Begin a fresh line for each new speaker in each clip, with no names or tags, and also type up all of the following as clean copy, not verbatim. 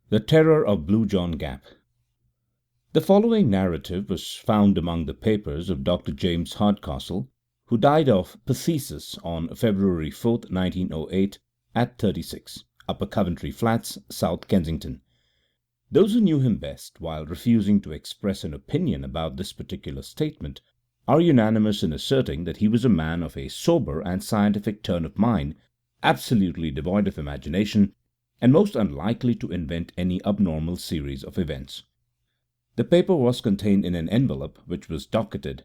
The Terror of Blue John Gap. The following narrative was found among the papers of Dr. James Hardcastle, who died of phthisis on February 4th, 1908, at 36, Upper Coventry Flats, South Kensington. Those who knew him best, while refusing to express an opinion about this particular statement, are unanimous in asserting that he was a man of a sober and scientific turn of mind, absolutely devoid of imagination, and most unlikely to invent any abnormal series of events. The paper was contained in an envelope which was docketed,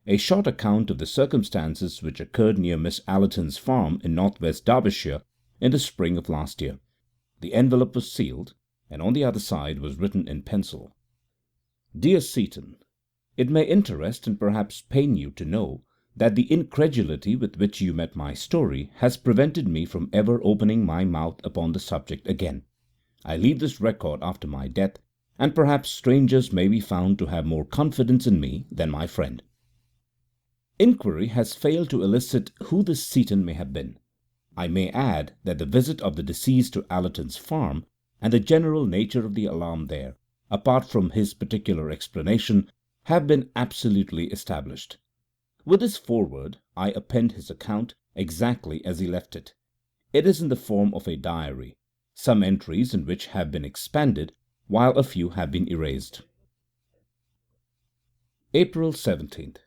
"A short account of the circumstances which occurred near Miss Allerton's farm in northwest Derbyshire in the spring of last year." The envelope was sealed, and on the other side was written in pencil: "Dear Seaton, it may interest and perhaps pain you to know that the incredulity with which you met my story has prevented me from ever opening my mouth upon the subject again. I leave this record after my death, and perhaps strangers may be found to have more confidence in me than my friend. Inquiry has failed to elicit who this Seaton may have been. I may add that the visit of the deceased to Allerton's farm, and the general nature of the alarm there, apart from his particular explanation, have been absolutely established. With this foreword I append his account exactly as he left it. It is in the form of a diary, some entries in which have been expanded, while a few have been erased. April 17th.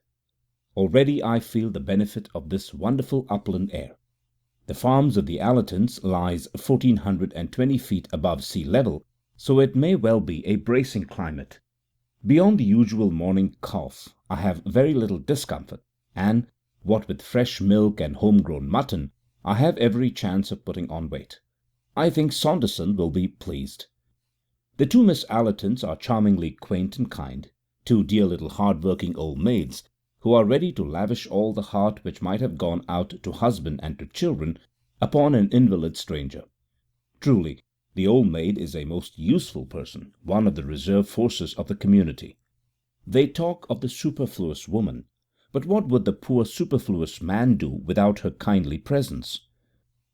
Already I feel the benefit of this wonderful upland air. The farms of the Allertons lies 1420 feet above sea level, so it may well be a bracing climate. Beyond the usual morning cough I have very little discomfort, and, what with fresh milk and home-grown mutton, I have every chance of putting on weight. I think Saunderson will be pleased. The two Miss Allertons are charmingly quaint and kind, two dear little hard-working old maids, who are ready to lavish all the heart which might have gone out to husband and to children upon an invalid stranger. Truly, the old maid is a most useful person, one of the reserve forces of the community. They talk of the superfluous woman, but what would the poor superfluous man do without her kindly presence?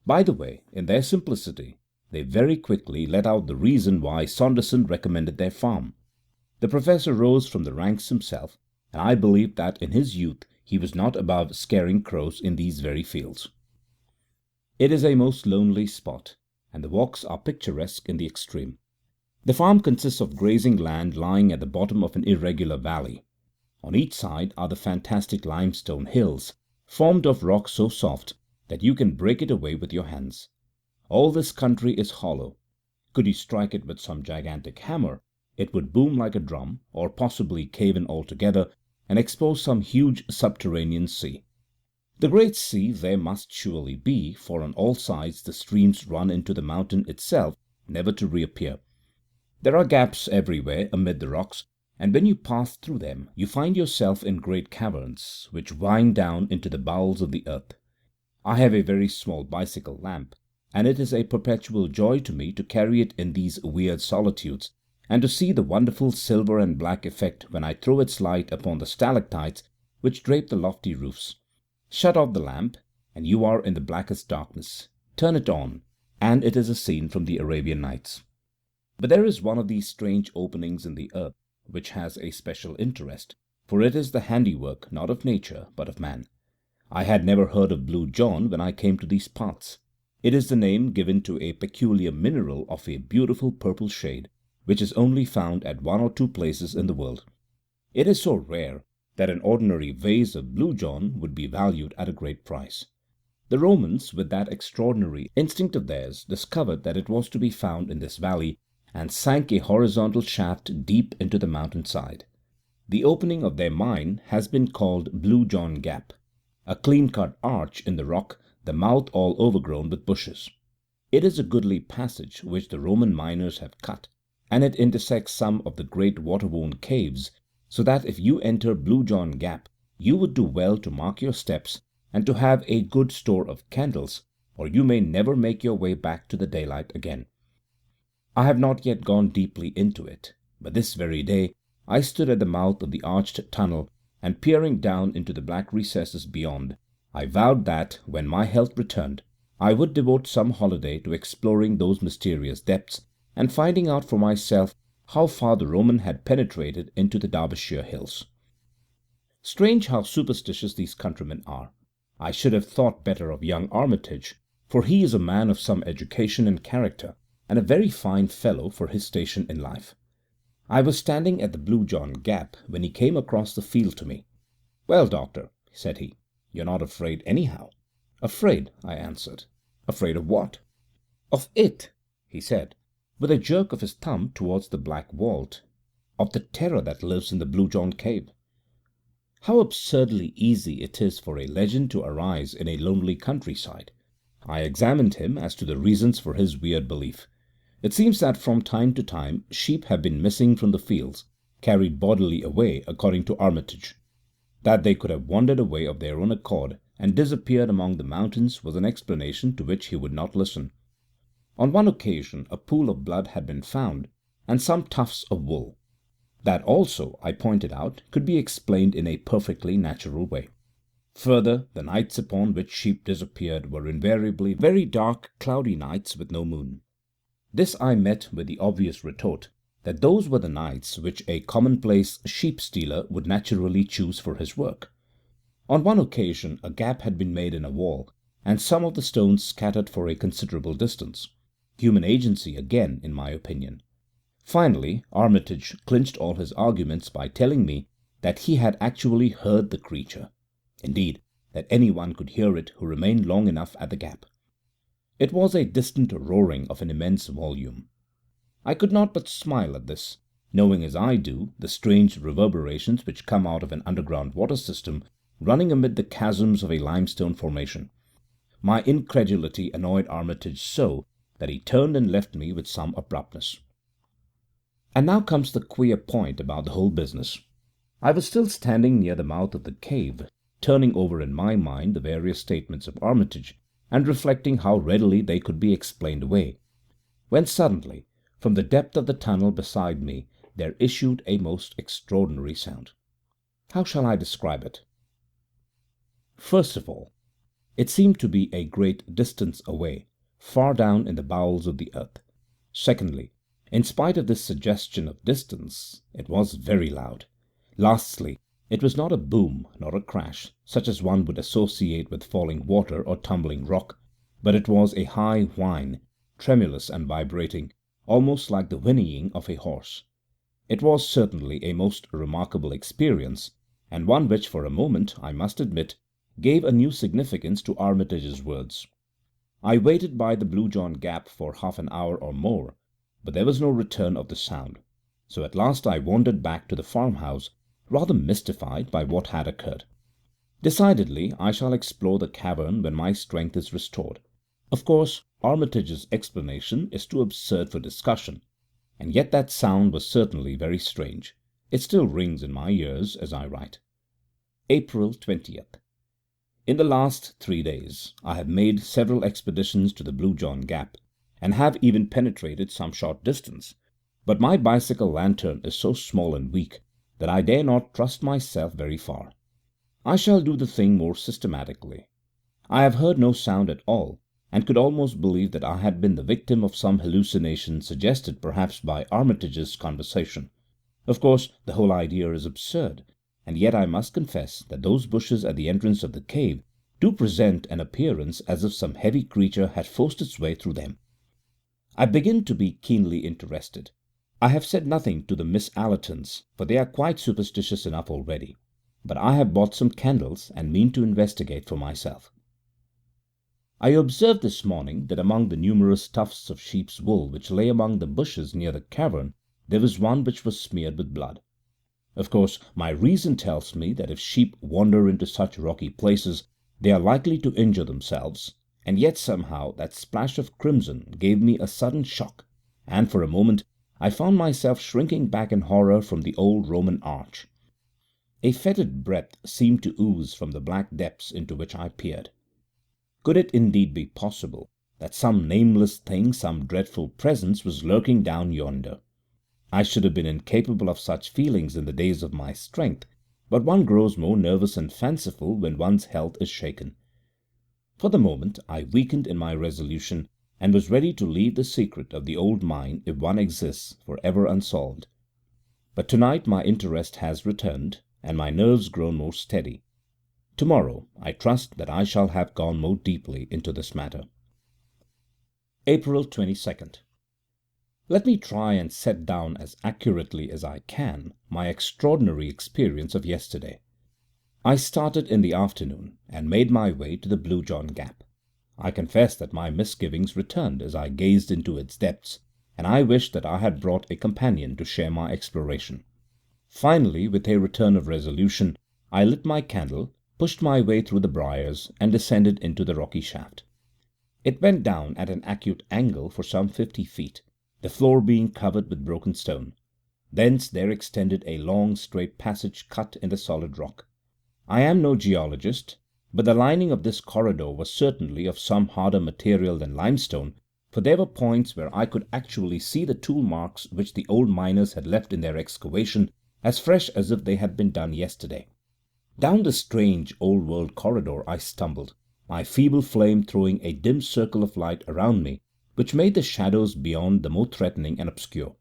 By the way, in their simplicity, they very quickly let out the reason why Saunderson recommended their farm. The professor rose from the ranks himself, and I believe that in his youth he was not above scaring crows in these very fields. It is a most lonely spot, and the walks are picturesque in the extreme. The farm consists of grazing land lying at the bottom of an irregular valley. On each side are the fantastic limestone hills, formed of rock so soft that you can break it away with your hands. All this country is hollow. Could you strike it with some gigantic hammer, it would boom like a drum, or possibly cave in altogether and expose some huge subterranean sea. The great sea there must surely be, for on all sides the streams run into the mountain itself, never to reappear. There are gaps everywhere amid the rocks, and when you pass through them you find yourself in great caverns, which wind down into the bowels of the earth. I have a very small bicycle lamp, and it is a perpetual joy to me to carry it in these weird solitudes, and to see the wonderful silver and black effect when I throw its light upon the stalactites which drape the lofty roofs. Shut off the lamp, and you are in the blackest darkness. Turn it on, and it is a scene from the Arabian Nights. But there is one of these strange openings in the earth which has a special interest, for it is the handiwork not of nature but of man. I had never heard of Blue John when I came to these parts. It is the name given to a peculiar mineral of a beautiful purple shade, which is only found at one or two places in the world. It is so rare that an ordinary vase of Blue John would be valued at a great price. The Romans, with that extraordinary instinct of theirs, discovered that it was to be found in this valley, and sank a horizontal shaft deep into the mountain side. The opening of their mine has been called Blue John Gap, a clean-cut arch in the rock, the mouth all overgrown with bushes. It is a goodly passage which the Roman miners have cut, and it intersects some of the great water-worn caves, so that if you enter Blue John Gap you would do well to mark your steps and to have a good store of candles, or you may never make your way back to the daylight again. I have not yet gone deeply into it, but this very day I stood at the mouth of the arched tunnel, and peering down into the black recesses beyond, I vowed that, when my health returned, I would devote some holiday to exploring those mysterious depths, and finding out for myself how far the Roman had penetrated into the Derbyshire hills. Strange how superstitious these countrymen are. I should have thought better of young Armitage, for he is a man of some education and character, and a very fine fellow for his station in life. I was standing at the Blue John Gap when he came across the field to me. "Well, doctor," said he, "you're not afraid anyhow." "Afraid?" I answered. "Afraid of what?" "Of it," he said, with a jerk of his thumb towards the black vault, "of the terror that lives in the Blue John cave." How absurdly easy it is for a legend to arise in a lonely countryside! I examined him as to the reasons for his weird belief. It seems that from time to time sheep have been missing from the fields, carried bodily away, according to Armitage. That they could have wandered away of their own accord and disappeared among the mountains was an explanation to which he would not listen. On one occasion a pool of blood had been found, and some tufts of wool. That also, I pointed out, could be explained in a perfectly natural way. Further, the nights upon which sheep disappeared were invariably very dark, cloudy nights with no moon. This I met with the obvious retort that those were the nights which a commonplace sheep-stealer would naturally choose for his work. On one occasion a gap had been made in a wall, and some of the stones scattered for a considerable distance. Human agency again, in my opinion. Finally, Armitage clinched all his arguments by telling me that he had actually heard the creature. Indeed, that anyone could hear it who remained long enough at the gap. It was a distant roaring of an immense volume. I could not but smile at this, knowing as I do the strange reverberations which come out of an underground water system running amid the chasms of a limestone formation. My incredulity annoyed Armitage so that he turned and left me with some abruptness. And now comes the queer point about the whole business. I was still standing near the mouth of the cave, turning over in my mind the various statements of Armitage, and reflecting how readily they could be explained away, when suddenly, from the depth of the tunnel beside me, there issued a most extraordinary sound. How shall I describe it? First of all, it seemed to be a great distance away, far down in the bowels of the earth. Secondly, in spite of this suggestion of distance, it was very loud. Lastly, it was not a boom nor a crash, such as one would associate with falling water or tumbling rock, but it was a high whine, tremulous and vibrating, almost like the whinnying of a horse. It was certainly a most remarkable experience, and one which for a moment, I must admit, gave a new significance to Armitage's words. I waited by the Blue John Gap for half an hour or more, but there was no return of the sound, so at last I wandered back to the farmhouse, rather mystified by what had occurred. Decidedly, I shall explore the cavern when my strength is restored. Of course, Armitage's explanation is too absurd for discussion, and yet that sound was certainly very strange. It still rings in my ears as I write. April 20th. In the last 3 days I have made several expeditions to the Blue John Gap, and have even penetrated some short distance, but my bicycle lantern is so small and weak that I dare not trust myself very far. I shall do the thing more systematically. I have heard no sound at all, and could almost believe that I had been the victim of some hallucination suggested perhaps by Armitage's conversation. Of course, the whole idea is absurd, and yet I must confess that those bushes at the entrance of the cave do present an appearance as if some heavy creature had forced its way through them. I begin to be keenly interested. I have said nothing to the Miss Allertons, for they are quite superstitious enough already, but I have bought some candles and mean to investigate for myself. I observed this morning that among the numerous tufts of sheep's wool which lay among the bushes near the cavern there was one which was smeared with blood. Of course, my reason tells me that if sheep wander into such rocky places they are likely to injure themselves, and yet somehow that splash of crimson gave me a sudden shock, and for a moment I found myself shrinking back in horror from the old Roman arch. A fetid breath seemed to ooze from the black depths into which I peered. Could it indeed be possible that some nameless thing, some dreadful presence was lurking down yonder? I should have been incapable of such feelings in the days of my strength, but one grows more nervous and fanciful when one's health is shaken. For the moment I weakened in my resolution, and was ready to leave the secret of the old mine, if one exists, for ever unsolved. But tonight my interest has returned, and my nerves grown more steady. Tomorrow I trust that I shall have gone more deeply into this matter. April 22nd. Let me try and set down as accurately as I can my extraordinary experience of yesterday. I started in the afternoon and made my way to the Blue John Gap. I confess that my misgivings returned as I gazed into its depths, and I wished that I had brought a companion to share my exploration. Finally, with a return of resolution, I lit my candle, pushed my way through the briars, and descended into the rocky shaft. It went down at an acute angle for some 50 feet, the floor being covered with broken stone. Thence there extended a long, straight passage cut in the solid rock. I am no geologist, but the lining of this corridor was certainly of some harder material than limestone, for there were points where I could actually see the tool marks which the old miners had left in their excavation, as fresh as if they had been done yesterday. Down this strange, old-world corridor I stumbled, my feeble flame throwing a dim circle of light around me, which made the shadows beyond the more threatening and obscure.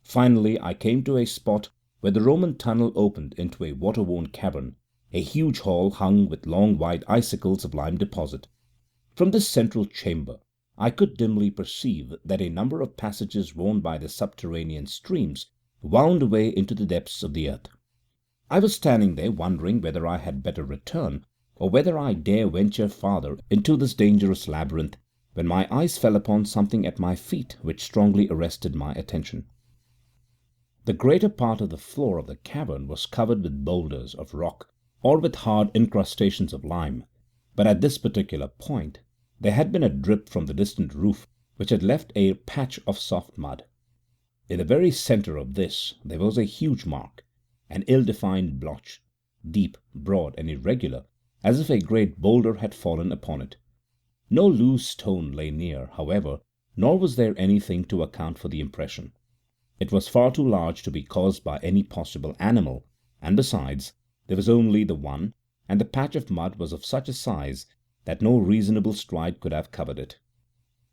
Finally I came to a spot where the Roman tunnel opened into a water-worn cavern, a huge hall hung with long white icicles of lime deposit. From this central chamber I could dimly perceive that a number of passages worn by the subterranean streams wound away into the depths of the earth. I was standing there wondering whether I had better return, or whether I dare venture farther into this dangerous labyrinth, when my eyes fell upon something at my feet which strongly arrested my attention. The greater part of the floor of the cavern was covered with boulders of rock, or with hard incrustations of lime, but at this particular point there had been a drip from the distant roof which had left a patch of soft mud. In the very centre of this there was a huge mark, an ill-defined blotch, deep, broad, and irregular, as if a great boulder had fallen upon it. No loose stone lay near, however, nor was there anything to account for the impression. It was far too large to be caused by any possible animal, and besides, there was only the one, and the patch of mud was of such a size that no reasonable stride could have covered it.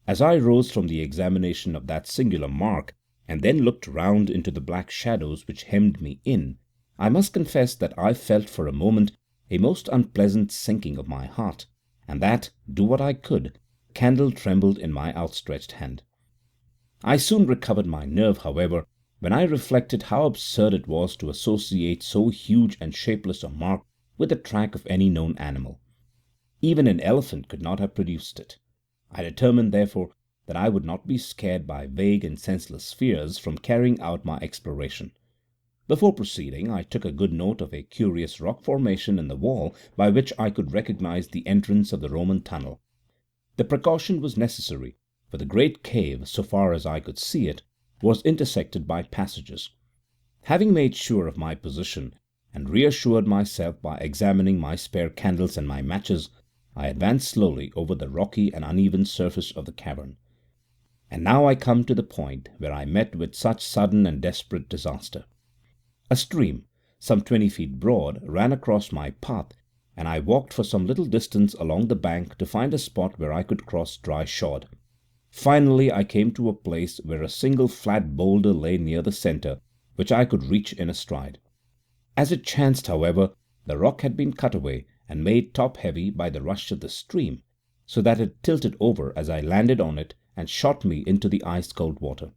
As I rose from the examination of that singular mark, and then looked round into the black shadows which hemmed me in, I must confess that I felt for a moment a most unpleasant sinking of my heart, and that, do what I could, the candle trembled in my outstretched hand. I soon recovered my nerve, however, when I reflected how absurd it was to associate so huge and shapeless a mark with the track of any known animal. Even an elephant could not have produced it. I determined, therefore, that I would not be scared by vague and senseless fears from carrying out my exploration. Before proceeding, I took a good note of a curious rock formation in the wall by which I could recognize the entrance of the Roman tunnel. The precaution was necessary, for the great cave, so far as I could see it, was intersected by passages. Having made sure of my position, and reassured myself by examining my spare candles and my matches, I advanced slowly over the rocky and uneven surface of the cavern. And now I come to the point where I met with such sudden and desperate disaster. A stream, some 20 feet broad, ran across my path, and I walked for some little distance along the bank to find a spot where I could cross dry shod. Finally I came to a place where a single flat boulder lay near the centre, which I could reach in a stride. As it chanced, however, the rock had been cut away and made top-heavy by the rush of the stream, so that it tilted over as I landed on it and shot me into the ice-cold water.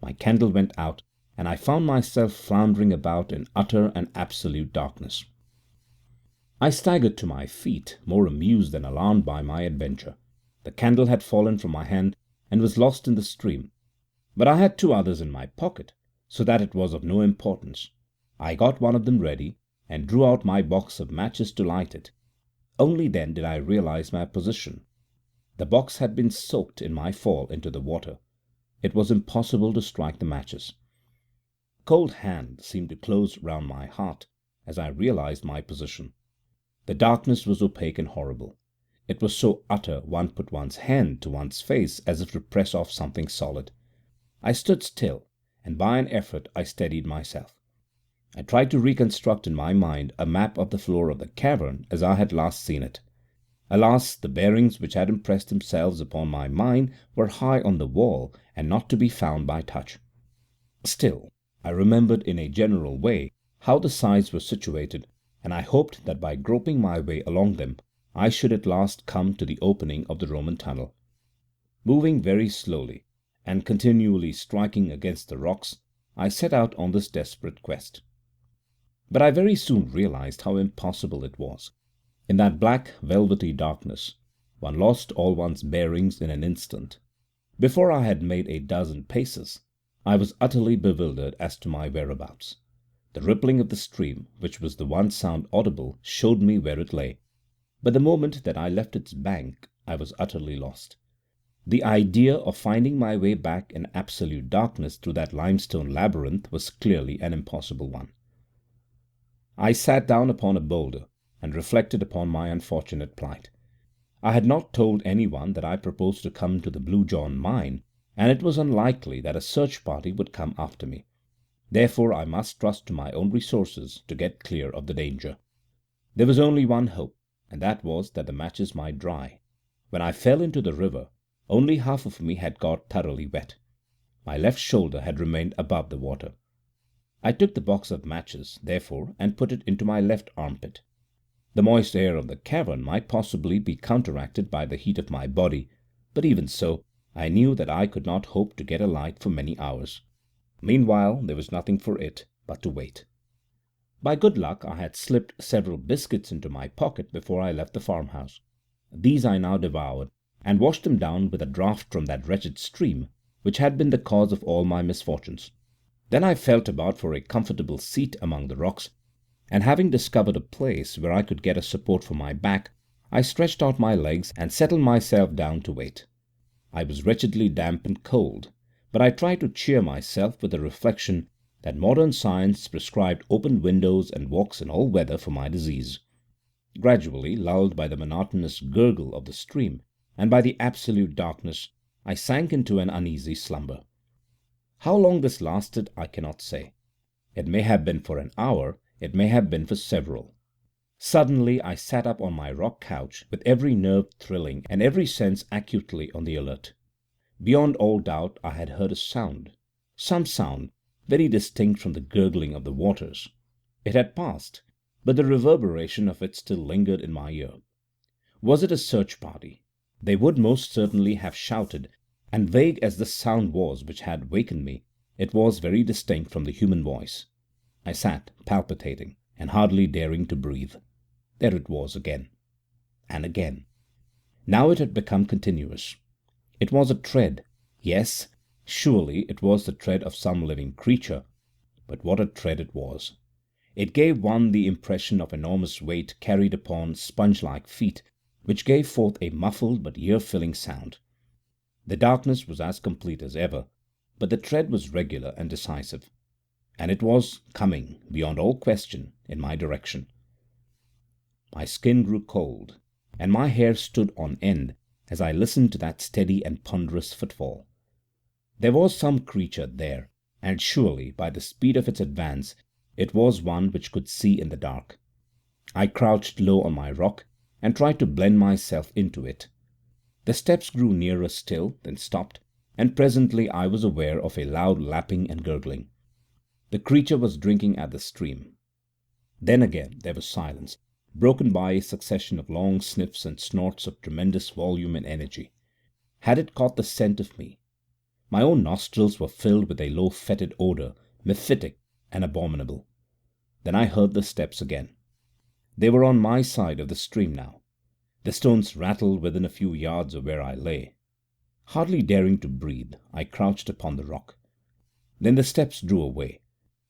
My candle went out, and I found myself floundering about in utter and absolute darkness. I staggered to my feet, more amused than alarmed by my adventure. The candle had fallen from my hand and was lost in the stream, but I had 2 others in my pocket, so that it was of no importance. I got one of them ready, and drew out my box of matches to light it. Only then did I realize my position. The box had been soaked in my fall into the water. It was impossible to strike the matches. A cold hand seemed to close round my heart as I realized my position. The darkness was opaque and horrible. It was so utter one put one's hand to one's face as if to press off something solid. I stood still, and by an effort I steadied myself. I tried to reconstruct in my mind a map of the floor of the cavern as I had last seen it. Alas, the bearings which had impressed themselves upon my mind were high on the wall and not to be found by touch. Still, I remembered in a general way how the sides were situated, and I hoped that by groping my way along them I should at last come to the opening of the Roman tunnel. Moving very slowly, and continually striking against the rocks, I set out on this desperate quest. But I very soon realized how impossible it was. In that black, velvety darkness, one lost all one's bearings in an instant. Before I had made a dozen paces, I was utterly bewildered as to my whereabouts. The rippling of the stream, which was the one sound audible, showed me where it lay, but the moment that I left its bank I was utterly lost. The idea of finding my way back in absolute darkness through that limestone labyrinth was clearly an impossible one. I sat down upon a boulder and reflected upon my unfortunate plight. I had not told anyone that I proposed to come to the Blue John mine, and it was unlikely that a search party would come after me. Therefore I must trust to my own resources to get clear of the danger. There was only one hope, and that was that the matches might dry. When I fell into the river, only half of me had got thoroughly wet. My left shoulder had remained above the water. I took the box of matches, therefore, and put it into my left armpit. The moist air of the cavern might possibly be counteracted by the heat of my body, but even so, I knew that I could not hope to get a light for many hours. Meanwhile, there was nothing for it but to wait. By good luck, I had slipped several biscuits into my pocket before I left the farmhouse. These I now devoured, and washed them down with a draught from that wretched stream, which had been the cause of all my misfortunes. Then I felt about for a comfortable seat among the rocks, and having discovered a place where I could get a support for my back, I stretched out my legs and settled myself down to wait. I was wretchedly damp and cold, but I tried to cheer myself with the reflection that modern science prescribed open windows and walks in all weather for my disease. Gradually, lulled by the monotonous gurgle of the stream, and by the absolute darkness, I sank into an uneasy slumber. How long this lasted I cannot say. It may have been for an hour, it may have been for several. Suddenly I sat up on my rock couch with every nerve thrilling and every sense acutely on the alert. Beyond all doubt I had heard a sound, some sound, very distinct from the gurgling of the waters. It had passed, but the reverberation of it still lingered in my ear. Was it a search party? They would most certainly have shouted, and vague as the sound was which had wakened me, it was very distinct from the human voice. I sat palpitating and hardly daring to breathe. There it was again. And again. Now it had become continuous. It was a tread. Yes, surely it was the tread of some living creature. But what a tread it was! It gave one the impression of enormous weight carried upon sponge-like feet, which gave forth a muffled but ear-filling sound. The darkness was as complete as ever, but the tread was regular and decisive, and it was coming, beyond all question, in my direction. My skin grew cold, and my hair stood on end as I listened to that steady and ponderous footfall. There was some creature there, and surely, by the speed of its advance, it was one which could see in the dark. I crouched low on my rock, and tried to blend myself into it. The steps grew nearer still, then stopped, and presently I was aware of a loud lapping and gurgling. The creature was drinking at the stream. Then again there was silence, broken by a succession of long sniffs and snorts of tremendous volume and energy. Had it caught the scent of me? My own nostrils were filled with a low fetid odour, mephitic and abominable. Then I heard the steps again. They were on my side of the stream now. The stones rattled within a few yards of where I lay. Hardly daring to breathe, I crouched upon the rock. Then the steps drew away.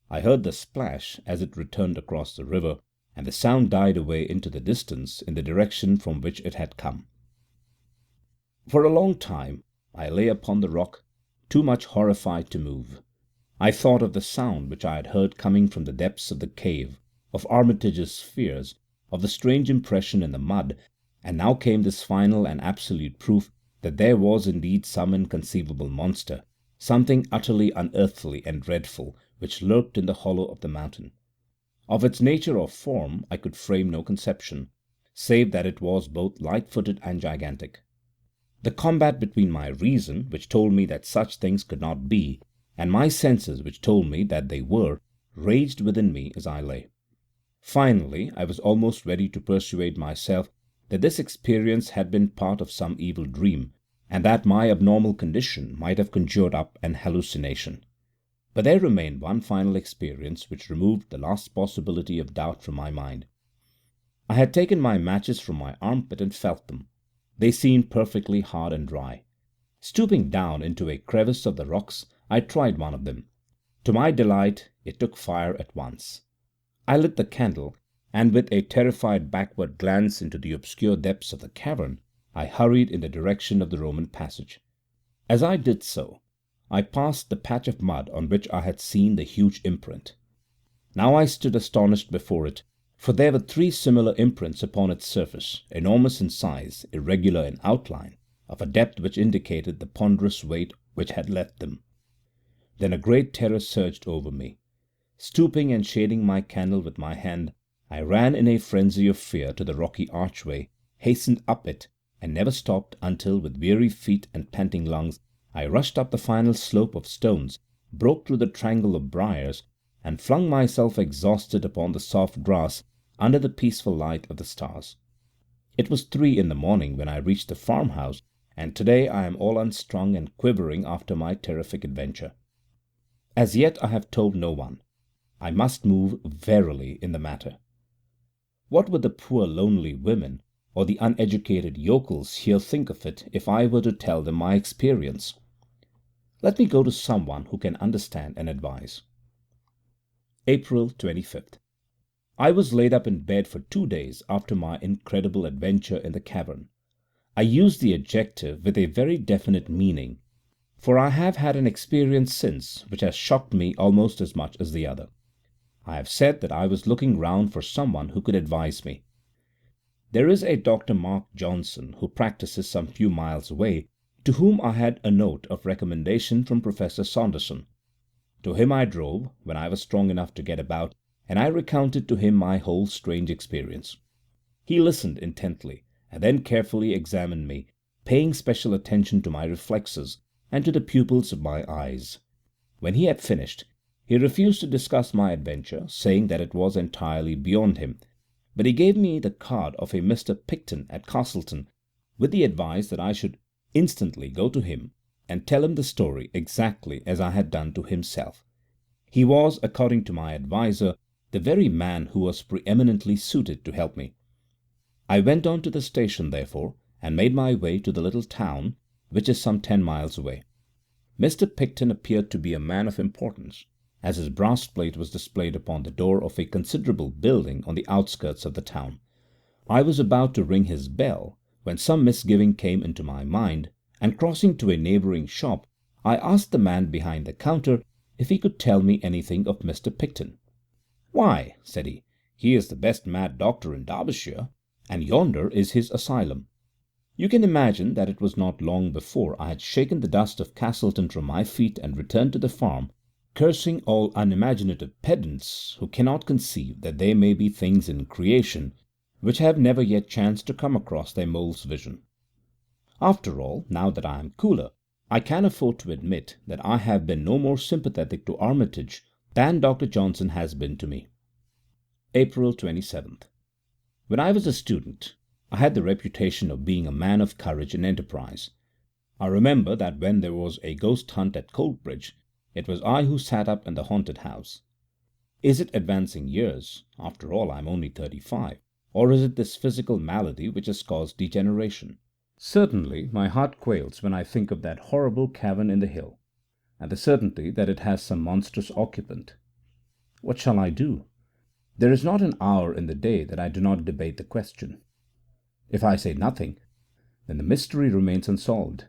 I heard the splash as it returned across the river, and the sound died away into the distance in the direction from which it had come. For a long time I lay upon the rock, too much horrified to move. I thought of the sound which I had heard coming from the depths of the cave, of Armitage's fears, of the strange impression in the mud, and now came this final and absolute proof that there was indeed some inconceivable monster, something utterly unearthly and dreadful, which lurked in the hollow of the mountain. Of its nature or form I could frame no conception, save that it was both light-footed and gigantic. The combat between my reason, which told me that such things could not be, and my senses, which told me that they were, raged within me as I lay. Finally, I was almost ready to persuade myself that this experience had been part of some evil dream, and that my abnormal condition might have conjured up an hallucination. But there remained one final experience which removed the last possibility of doubt from my mind. I had taken my matches from my armpit and felt them. They seemed perfectly hard and dry. Stooping down into a crevice of the rocks, I tried one of them. To my delight, it took fire at once. I lit the candle, and with a terrified backward glance into the obscure depths of the cavern, I hurried in the direction of the Roman passage. As I did so, I passed the patch of mud on which I had seen the huge imprint. Now I stood astonished before it, for there were three similar imprints upon its surface, enormous in size, irregular in outline, of a depth which indicated the ponderous weight which had left them. Then a great terror surged over me. Stooping and shading my candle with my hand, I ran in a frenzy of fear to the rocky archway, hastened up it, and never stopped until, with weary feet and panting lungs, I rushed up the final slope of stones, broke through the tangle of briars, and flung myself exhausted upon the soft grass under the peaceful light of the stars. It was 3 in the morning when I reached the farmhouse, and today I am all unstrung and quivering after my terrific adventure. As yet I have told no one. I must move warily in the matter. What would the poor lonely women or the uneducated yokels here think of it if I were to tell them my experience? Let me go to someone who can understand and advise. April 25th. I was laid up in bed for 2 days after my incredible adventure in the cavern. I use the adjective with a very definite meaning, for I have had an experience since which has shocked me almost as much as the other. I have said that I was looking round for someone who could advise me. There is a Dr. Mark Johnson who practices some few miles away, to whom I had a note of recommendation from Professor Saunderson. To him I drove, when I was strong enough to get about, and I recounted to him my whole strange experience. He listened intently, and then carefully examined me, paying special attention to my reflexes and to the pupils of my eyes. When he had finished, he refused to discuss my adventure, saying that it was entirely beyond him, but he gave me the card of a Mr. Picton at Castleton, with the advice that I should instantly go to him and tell him the story exactly as I had done to himself. He was, according to my adviser, the very man who was preeminently suited to help me. I went on to the station, therefore, and made my way to the little town, which is some 10 miles away. Mr. Picton appeared to be a man of importance, as his brass plate was displayed upon the door of a considerable building on the outskirts of the town. I was about to ring his bell when some misgiving came into my mind, and crossing to a neighbouring shop, I asked the man behind the counter if he could tell me anything of Mr. Picton. "Why," said he is the best mad doctor in Derbyshire, and yonder is his asylum." You can imagine that it was not long before I had shaken the dust of Castleton from my feet and returned to the farm, cursing all unimaginative pedants who cannot conceive that there may be things in creation which have never yet chanced to come across their mole's vision. After all, now that I am cooler, I can afford to admit that I have been no more sympathetic to Armitage than Dr. Johnson has been to me. April 27th. When I was a student, I had the reputation of being a man of courage and enterprise. I remember that when there was a ghost hunt at Coldbridge, it was I who sat up in the haunted house. Is it advancing years? After all, I am only 35. Or is it this physical malady which has caused degeneration? Certainly my heart quails when I think of that horrible cavern in the hill, and the certainty that it has some monstrous occupant. What shall I do? There is not an hour in the day that I do not debate the question. If I say nothing, then the mystery remains unsolved.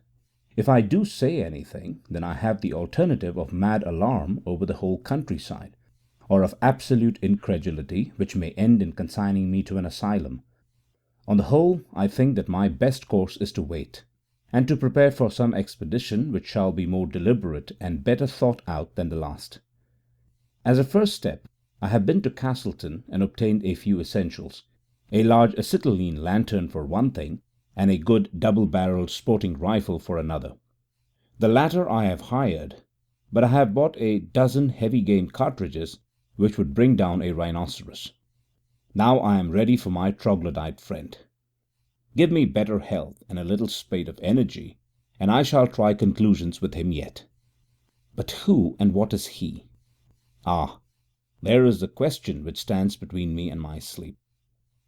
If I do say anything, then I have the alternative of mad alarm over the whole countryside, or of absolute incredulity, which may end in consigning me to an asylum. On the whole, I think that my best course is to wait, and to prepare for some expedition which shall be more deliberate and better thought out than the last. As a first step, I have been to Castleton and obtained a few essentials, A large acetylene lantern for one thing, and a good double-barreled sporting rifle for another. The latter I have hired, but I have bought a dozen heavy game cartridges which would bring down a rhinoceros. Now I am ready for my troglodyte friend. Give me better health and a little spate of energy, and I shall try conclusions with him yet. But who and what is he? Ah, there is the question which stands between me and my sleep.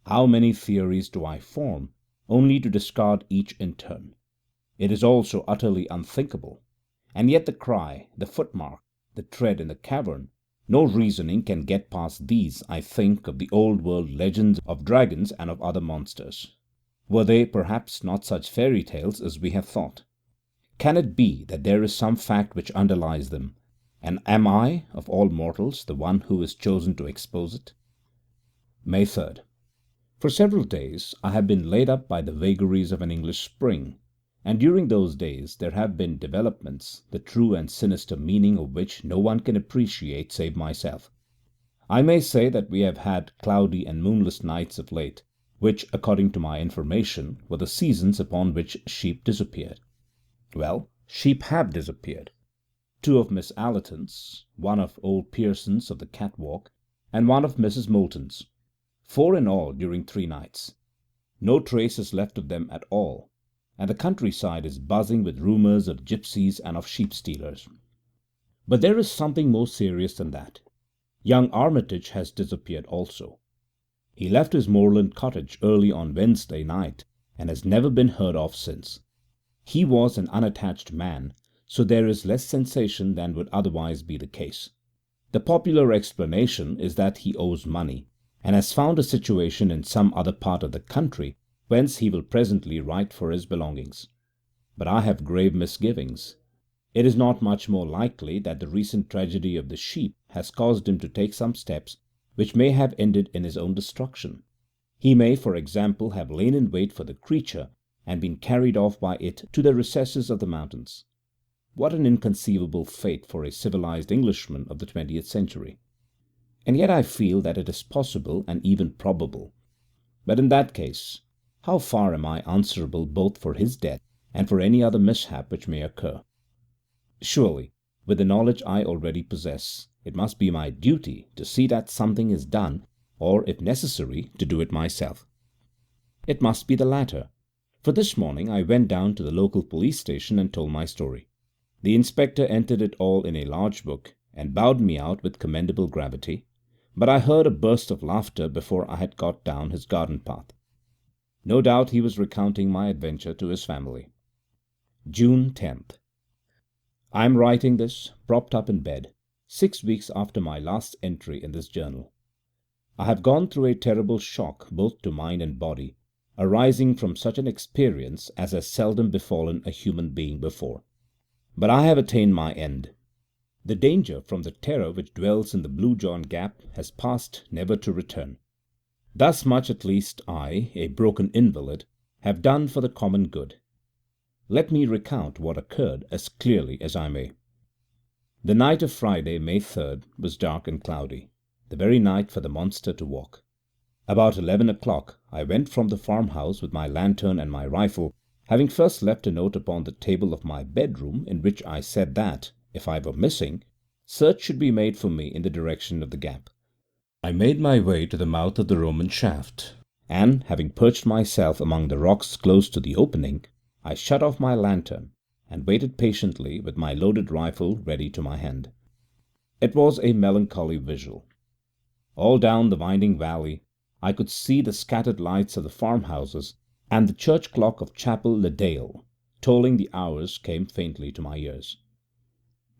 How many theories do I form, only to discard each in turn? It is all so utterly unthinkable. And yet the cry, the footmark, the tread in the cavern, no reasoning can get past these. I think of the old world legends of dragons and of other monsters. Were they perhaps not such fairy tales as we have thought? Can it be that there is some fact which underlies them, and am I, of all mortals, the one who is chosen to expose it? May 3rd. For several days I have been laid up by the vagaries of an English spring, and during those days there have been developments, the true and sinister meaning of which no one can appreciate save myself. I may say that we have had cloudy and moonless nights of late, which, according to my information, were the seasons upon which sheep disappeared. Well, sheep have disappeared. 2 of Miss Allerton's, 1 of old Pearson's of the catwalk, and 1 of Mrs. Moulton's. 4 in all during 3 nights. No trace is left of them at all, and the countryside is buzzing with rumours of gypsies and of sheep-stealers. But there is something more serious than that. Young Armitage has disappeared also. He left his moorland cottage early on Wednesday night, and has never been heard of since. He was an unattached man, so there is less sensation than would otherwise be the case. The popular explanation is that he owes money, and has found a situation in some other part of the country, whence he will presently write for his belongings. But I have grave misgivings. It is not much more likely that the recent tragedy of the sheep has caused him to take some steps which may have ended in his own destruction. He may, for example, have lain in wait for the creature and been carried off by it to the recesses of the mountains. What an inconceivable fate for a civilized Englishman of the 20th century! And yet I feel that it is possible and even probable. But in that case, how far am I answerable both for his death and for any other mishap which may occur? Surely, with the knowledge I already possess, it must be my duty to see that something is done, or, if necessary, to do it myself. It must be the latter, for this morning I went down to the local police station and told my story. The inspector entered it all in a large book, and bowed me out with commendable gravity, but I heard a burst of laughter before I had got down his garden path. No doubt he was recounting my adventure to his family. June 10th. I am writing this, propped up in bed, 6 weeks after my last entry in this journal. I have gone through a terrible shock both to mind and body, arising from such an experience as has seldom befallen a human being before. But I have attained my end. The danger from the terror which dwells in the Blue John Gap has passed never to return. Thus much at least I, a broken invalid, have done for the common good. Let me recount what occurred as clearly as I may. The night of Friday, May 3rd, was dark and cloudy, the very night for the monster to walk. About 11 o'clock I went from the farmhouse with my lantern and my rifle, having first left a note upon the table of my bedroom in which I said that, if I were missing, search should be made for me in the direction of the gap. I made my way to the mouth of the Roman shaft, and, having perched myself among the rocks close to the opening, I shut off my lantern and waited patiently with my loaded rifle ready to my hand. It was a melancholy vigil. All down the winding valley I could see the scattered lights of the farmhouses, and the church clock of Chapel le Doyle, tolling the hours, came faintly to my ears.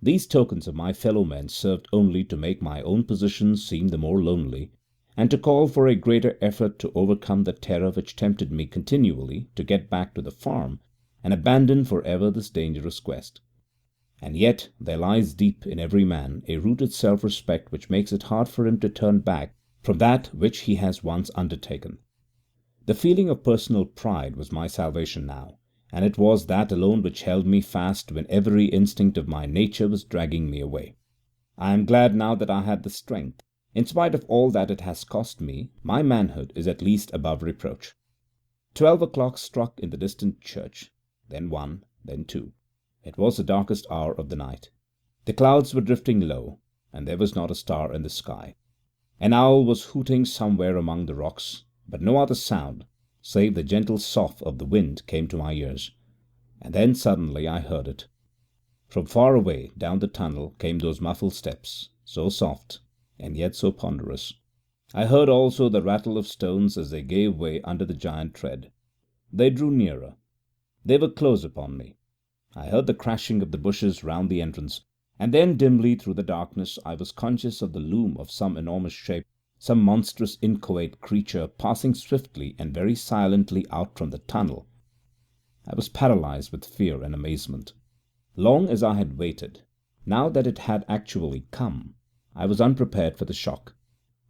These tokens of my fellow men served only to make my own position seem the more lonely, and to call for a greater effort to overcome the terror which tempted me continually to get back to the farm and abandon for ever this dangerous quest. And yet there lies deep in every man a rooted self-respect which makes it hard for him to turn back from that which he has once undertaken. The feeling of personal pride was my salvation now, and it was that alone which held me fast when every instinct of my nature was dragging me away. I am glad now that I had the strength, In spite of all that it has cost me, my manhood is at least above reproach. 12 o'clock struck in the distant church, then one, then two. It was the darkest hour of the night. The clouds were drifting low, and there was not a star in the sky. An owl was hooting somewhere among the rocks, but no other sound, save the gentle sough of the wind, came to my ears. And then suddenly I heard it. From far away down the tunnel came those muffled steps, so soft and yet so ponderous. I heard also the rattle of stones as they gave way under the giant tread. They drew nearer. They were close upon me. I heard the crashing of the bushes round the entrance, and then dimly through the darkness I was conscious of the loom of some enormous shape, some monstrous inchoate creature passing swiftly and very silently out from the tunnel. I was paralyzed with fear and amazement. Long as I had waited, now that it had actually come, I was unprepared for the shock.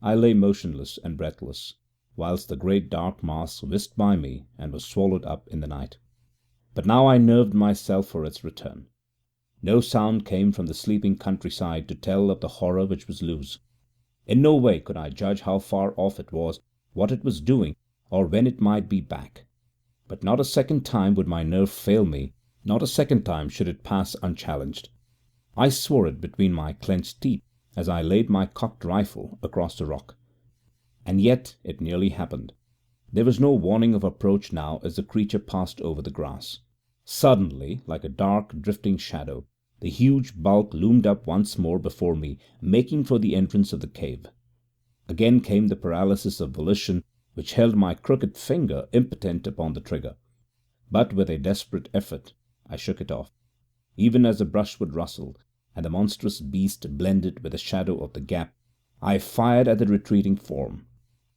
I lay motionless and breathless, whilst the great dark mass whisked by me and was swallowed up in the night. But now I nerved myself for its return. No sound came from the sleeping countryside to tell of the horror which was loose. In no way could I judge how far off it was, what it was doing, or when it might be back. But not a second time would my nerve fail me, not a second time should it pass unchallenged. I swore it between my clenched teeth as I laid my cocked rifle across the rock. And yet it nearly happened. There was no warning of approach now as the creature passed over the grass. Suddenly, like a dark, drifting shadow, the huge bulk loomed up once more before me, making for the entrance of the cave. Again came the paralysis of volition which held my crooked finger impotent upon the trigger. But with a desperate effort I shook it off. Even as the brushwood rustled, and the monstrous beast blended with the shadow of the gap, I fired at the retreating form.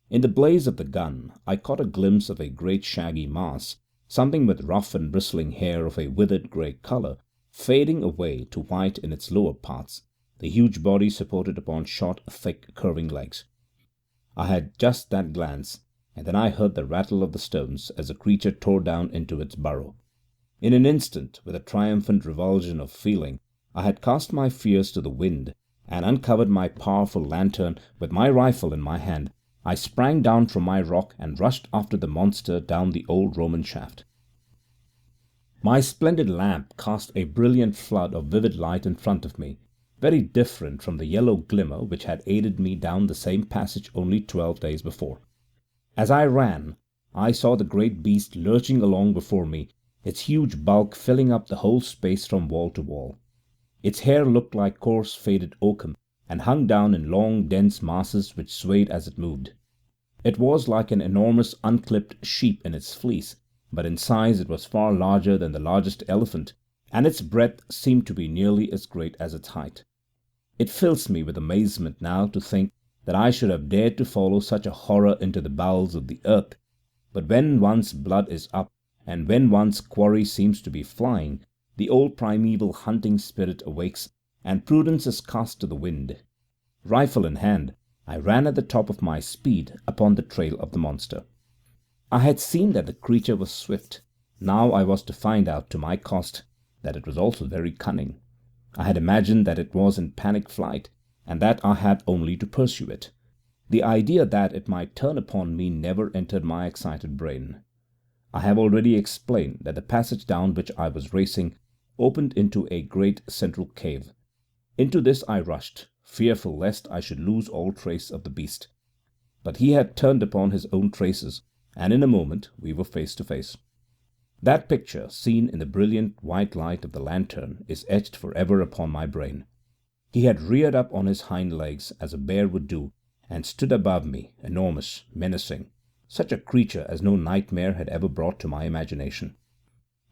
In the blaze of the gun I caught a glimpse of a great shaggy mass, something with rough and bristling hair of a withered grey colour, fading away to white in its lower parts, the huge body supported upon short, thick, curving legs. I had just that glance, and then I heard the rattle of the stones as the creature tore down into its burrow. In an instant, with a triumphant revulsion of feeling, I had cast my fears to the wind, and uncovered my powerful lantern with my rifle in my hand. I sprang down from my rock and rushed after the monster down the old Roman shaft. My splendid lamp cast a brilliant flood of vivid light in front of me, very different from the yellow glimmer which had aided me down the same passage only 12 days before. As I ran, I saw the great beast lurching along before me, its huge bulk filling up the whole space from wall to wall. Its hair looked like coarse faded oakum, and hung down in long dense masses which swayed as it moved. It was like an enormous unclipped sheep in its fleece, but in size it was far larger than the largest elephant, and its breadth seemed to be nearly as great as its height. It fills me with amazement now to think that I should have dared to follow such a horror into the bowels of the earth, but when one's blood is up, and when one's quarry seems to be flying, the old primeval hunting spirit awakes, and prudence is cast to the wind. Rifle in hand, I ran at the top of my speed upon the trail of the monster. I had seen that the creature was swift. Now I was to find out, to my cost, that it was also very cunning. I had imagined that it was in panic flight, and that I had only to pursue it. The idea that it might turn upon me never entered my excited brain. I have already explained that the passage down which I was racing opened into a great central cave. Into this I rushed, fearful lest I should lose all trace of the beast. But he had turned upon his own traces, and in a moment we were face to face. That picture, seen in the brilliant white light of the lantern, is etched for ever upon my brain. He had reared up on his hind legs as a bear would do, and stood above me, enormous, menacing, such a creature as no nightmare had ever brought to my imagination.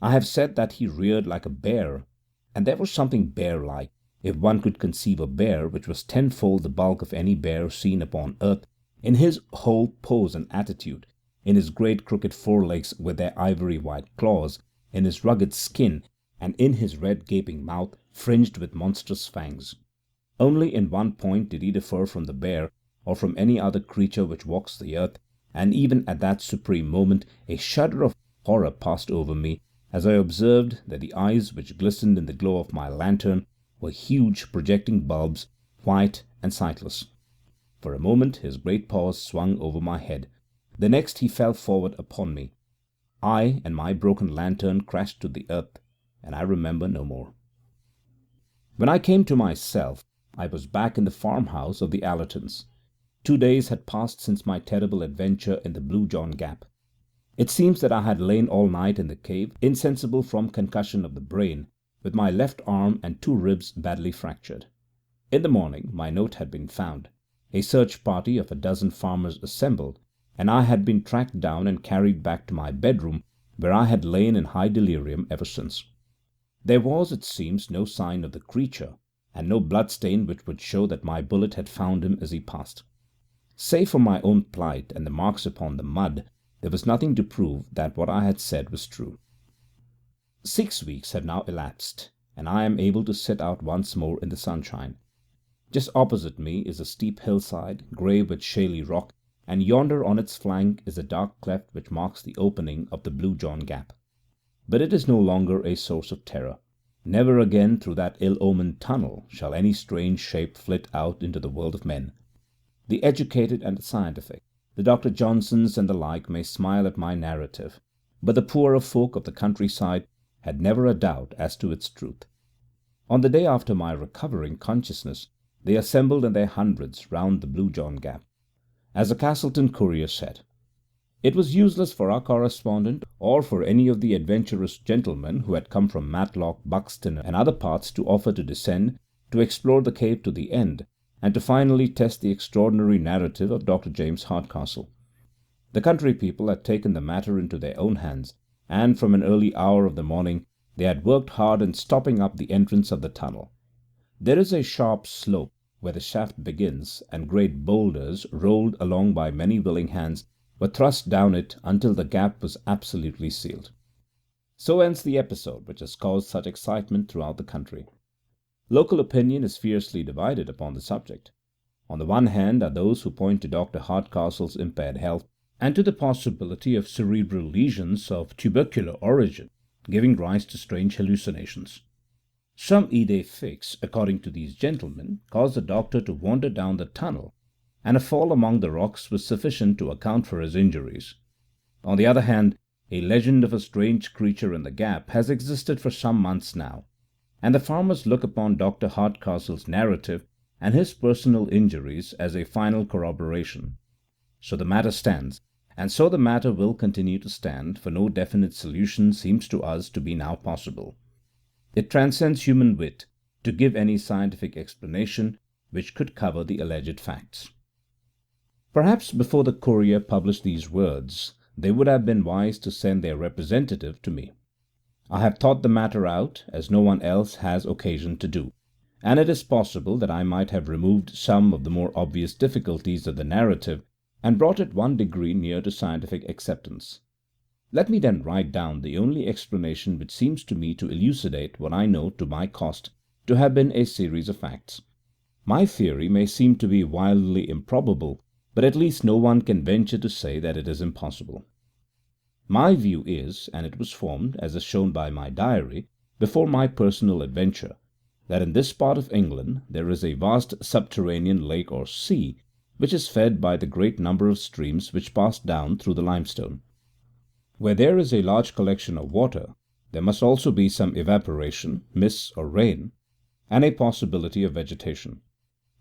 I have said that he reared like a bear, and there was something bear-like, if one could conceive a bear which was tenfold the bulk of any bear seen upon earth, in his whole pose and attitude, in his great crooked forelegs with their ivory-white claws, in his rugged skin, and in his red gaping mouth fringed with monstrous fangs. Only in one point did he differ from the bear, or from any other creature which walks the earth, and even at that supreme moment a shudder of horror passed over me, as I observed that the eyes which glistened in the glow of my lantern were huge projecting bulbs, white and sightless. For a moment his great paws swung over my head. The next he fell forward upon me. I and my broken lantern crashed to the earth, and I remember no more. When I came to myself, I was back in the farmhouse of the Allertons. 2 days had passed since my terrible adventure in the Blue John Gap. It seems that I had lain all night in the cave, insensible from concussion of the brain, with my left arm and 2 ribs badly fractured. In the morning my note had been found, a search party of a dozen farmers assembled, and I had been tracked down and carried back to my bedroom, where I had lain in high delirium ever since. There was, it seems, no sign of the creature, and no bloodstain which would show that my bullet had found him as he passed. Save for my own plight and the marks upon the mud, there was nothing to prove that what I had said was true. 6 weeks have now elapsed, and I am able to sit out once more in the sunshine. Just opposite me is a steep hillside, grey with shaly rock, and yonder on its flank is the dark cleft which marks the opening of the Blue John Gap. But it is no longer a source of terror. Never again through that ill-omened tunnel shall any strange shape flit out into the world of men. The educated and the scientific, the Dr. Johnsons and the like, may smile at my narrative, but the poorer folk of the countryside had never a doubt as to its truth. On the day after my recovering consciousness, they assembled in their hundreds round the Blue John Gap. As the Castleton Courier said, it was useless for our correspondent, or for any of the adventurous gentlemen who had come from Matlock, Buxton, and other parts to offer to descend, to explore the cave to the end, and to finally test the extraordinary narrative of Dr. James Hardcastle. The country people had taken the matter into their own hands, and from an early hour of the morning they had worked hard in stopping up the entrance of the tunnel. There is a sharp slope where the shaft begins, and great boulders, rolled along by many willing hands, were thrust down it until the gap was absolutely sealed. So ends the episode which has caused such excitement throughout the country. Local opinion is fiercely divided upon the subject. On the one hand are those who point to Dr. Hardcastle's impaired health, and to the possibility of cerebral lesions of tubercular origin, giving rise to strange hallucinations. Some idée fixe, according to these gentlemen, caused the doctor to wander down the tunnel, and a fall among the rocks was sufficient to account for his injuries. On the other hand, a legend of a strange creature in the gap has existed for some months now, and the farmers look upon Dr. Hardcastle's narrative and his personal injuries as a final corroboration. So the matter stands, and so the matter will continue to stand, for no definite solution seems to us to be now possible. It transcends human wit to give any scientific explanation which could cover the alleged facts. Perhaps before the Courier published these words, they would have been wise to send their representative to me. I have thought the matter out, as no one else has occasion to do, and it is possible that I might have removed some of the more obvious difficulties of the narrative and brought it one degree near to scientific acceptance. Let me then write down the only explanation which seems to me to elucidate what I know to my cost to have been a series of facts. My theory may seem to be wildly improbable, but at least no one can venture to say that it is impossible. My view is, and it was formed, as is shown by my diary, before my personal adventure, that in this part of England there is a vast subterranean lake or sea, which is fed by the great number of streams which pass down through the limestone. Where there is a large collection of water, there must also be some evaporation, mists or rain, and a possibility of vegetation.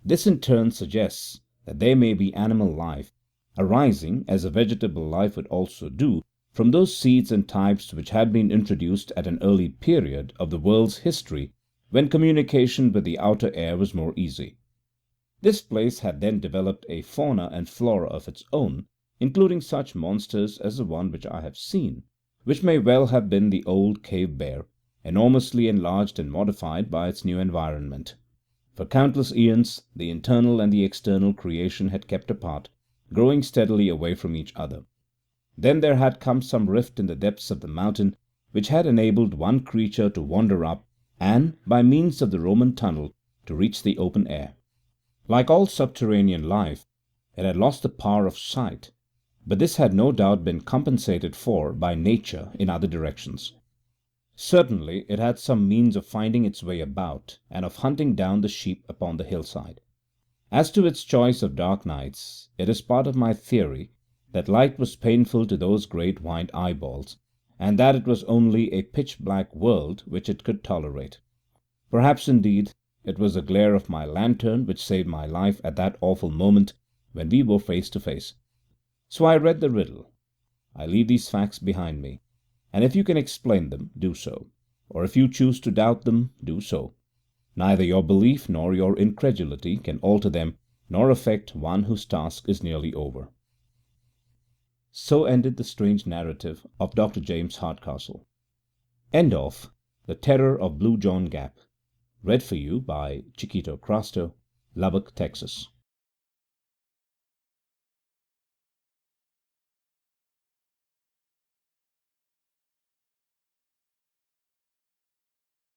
This in turn suggests that there may be animal life, arising, as a vegetable life would also do, from those seeds and types which had been introduced at an early period of the world's history, when communication with the outer air was more easy. This place had then developed a fauna and flora of its own, including such monsters as the one which I have seen, which may well have been the old cave bear, enormously enlarged and modified by its new environment. For countless eons the internal and the external creation had kept apart, growing steadily away from each other. Then there had come some rift in the depths of the mountain, which had enabled one creature to wander up, and, by means of the Roman tunnel, to reach the open air. Like all subterranean life, it had lost the power of sight, but this had no doubt been compensated for by nature in other directions. Certainly it had some means of finding its way about, and of hunting down the sheep upon the hillside. As to its choice of dark nights, it is part of my theory that light was painful to those great white eyeballs, and that it was only a pitch-black world which it could tolerate. Perhaps, indeed, it was the glare of my lantern which saved my life at that awful moment when we were face to face. So I read the riddle. I leave these facts behind me, and if you can explain them, do so, or if you choose to doubt them, do so. Neither your belief nor your incredulity can alter them nor affect one whose task is nearly over. So ended the strange narrative of Dr. James Hardcastle. End of The Terror of Blue John Gap. Read for you by Chiquito, Crasto, Lubbock, Texas.